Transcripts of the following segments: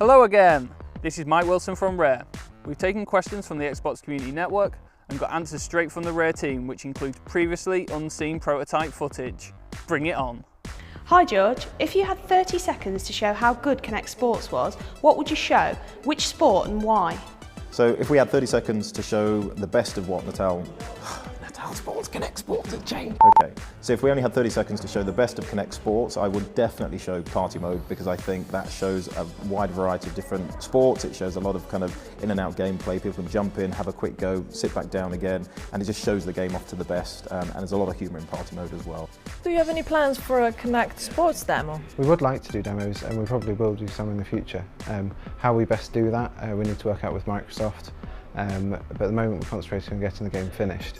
Hello again, this is Mike Wilson from Rare. We've taken questions from the Xbox Community Network and got answers straight from the Rare team, which include previously unseen prototype footage. Bring it on. Hi George, if you had 30 seconds to show how good Kinect Sports was, what would you show? Which sport and why? So if we had 30 seconds to show the best of what Natal Sports, Kinect Sports has changed. Okay, so if we only had 30 seconds to show the best of Kinect Sports, I would definitely show Party Mode, because I think that shows a wide variety of different sports. It shows a lot of kind of in and out gameplay. People can jump in, have a quick go, sit back down again, and it just shows the game off to the best. And there's a lot of humour in Party Mode as well. Do you have any plans for a Kinect Sports demo? We would like to do demos, and we probably will do some in the future. How we best do that, we need to work out with Microsoft. But at the moment we're concentrating on getting the game finished.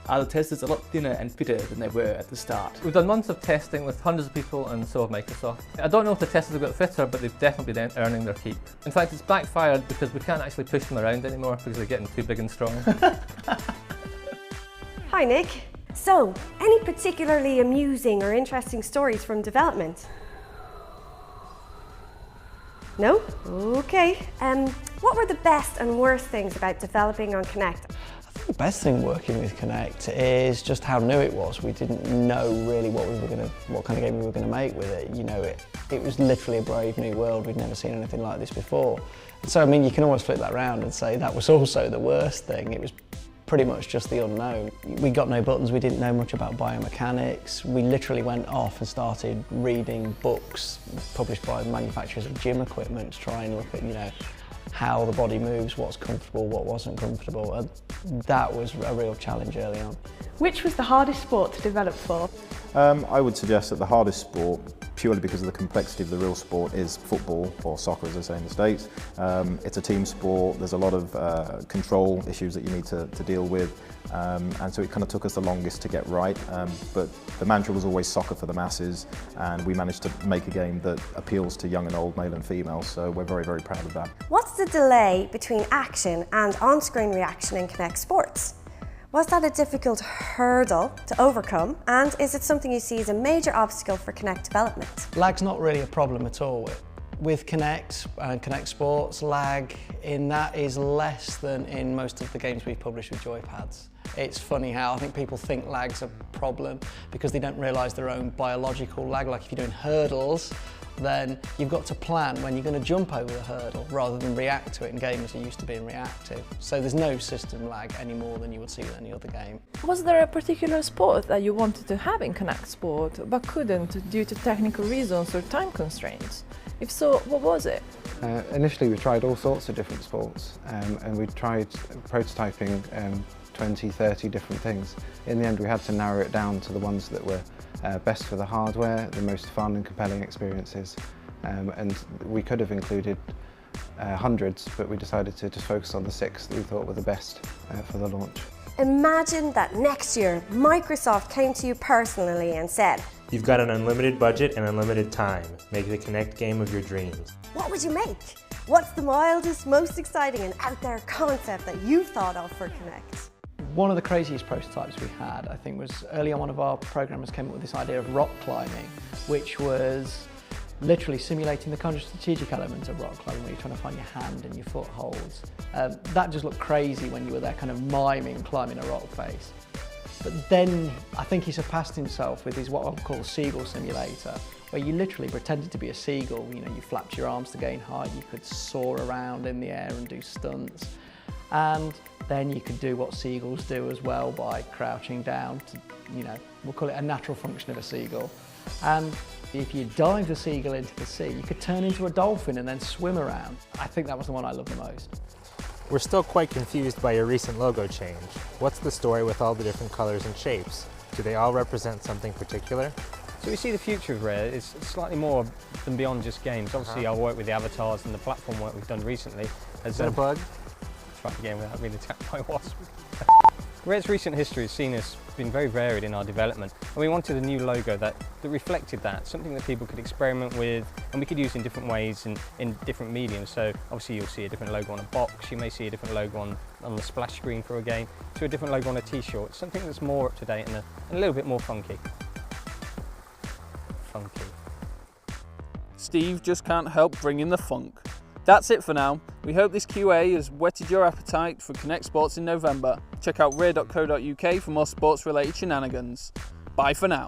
Our testers are a lot thinner and fitter than they were at the start. We've done months of testing with hundreds of people, and so have Microsoft. I don't know if the testers have got fitter, but they've definitely been earning their keep. In fact, it's backfired because we can't actually push them around anymore because they're getting too big and strong. Hi Nick. So, any particularly amusing or interesting stories from development? No? Okay. What were the best and worst things about developing on Kinect? I think the best thing working with Kinect is just how new it was. We didn't know really what kind of game we were going to make with it. You know, it was literally a brave new world. We'd never seen anything like this before. So I mean, you can almost flip that around and say that was also the worst thing. It was pretty much just the unknown. We got no buttons, we didn't know much about biomechanics. We literally went off and started reading books published by manufacturers of gym equipment to try and look at, you know, how the body moves, what's comfortable, what wasn't comfortable. And that was a real challenge early on. Which was the hardest sport to develop for? I would suggest that the hardest sport, purely because of the complexity of the real sport, is football, or soccer as they say in the States. It's a team sport, there's a lot of control issues that you need to deal with, and so it kind of took us the longest to get right, but the mantra was always soccer for the masses, and we managed to make a game that appeals to young and old, male and female, so we're very, very proud of that. What's the delay between action and on-screen reaction in Kinect Sports? Was that a difficult hurdle to overcome, and is it something you see as a major obstacle for Kinect development? Lag's not really a problem at all. With Kinect and Kinect Sports, lag in that is less than in most of the games we've published with joypads. It's funny how I think people think lag's a problem because they don't realise their own biological lag. Like if you're doing hurdles, then you've got to plan when you're going to jump over the hurdle rather than react to it, and gamers are used to being reactive. So there's no system lag any more than you would see with any other game. Was there a particular sport that you wanted to have in Kinect Sport but couldn't due to technical reasons or time constraints? If so, what was it? Initially we tried all sorts of different sports, and we tried prototyping 20, 30 different things. In the end we had to narrow it down to the ones that were best for the hardware, the most fun and compelling experiences, and we could have included hundreds, but we decided to just focus on the 6 that we thought were the best for the launch. Imagine that next year Microsoft came to you personally and said, "You've got an unlimited budget and unlimited time. Make the Kinect game of your dreams." What would you make? What's the wildest, most exciting and out there concept that you've thought of for Kinect? One of the craziest prototypes we had, I think, was early on one of our programmers came up with this idea of rock climbing, which was literally simulating the kind of strategic element of rock climbing where you're trying to find your hand and your footholds. That just looked crazy when you were there kind of miming climbing a rock face. But then I think he surpassed himself with his what I'll call seagull simulator, where you literally pretended to be a seagull. You know, you flapped your arms to gain height, you could soar around in the air and do stunts. And then you could do what seagulls do as well by crouching down to, you know, we'll call it a natural function of a seagull. And if you dive the seagull into the sea, you could turn into a dolphin and then swim around. I think that was the one I loved the most. We're still quite confused by your recent logo change. What's the story with all the different colors and shapes? Do they all represent something particular? So we see the future of Rare is slightly more than beyond just games. Obviously our work with the avatars and the platform work we've done recently. Is that a bug? Try again without being attacked by wasps. Rare's recent history has seen us been very varied in our development, and we wanted a new logo that reflected that, something that people could experiment with and we could use in different ways and in different mediums. So obviously you'll see a different logo on a box, you may see a different logo on the splash screen for a game, to a different logo on a t-shirt, something that's more up to date and a little bit more funky. Steve just can't help bringing the funk. That's it for now. We hope this QA has whetted your appetite for Connect Sports in November. Check out rare.co.uk for more sports related shenanigans. Bye for now.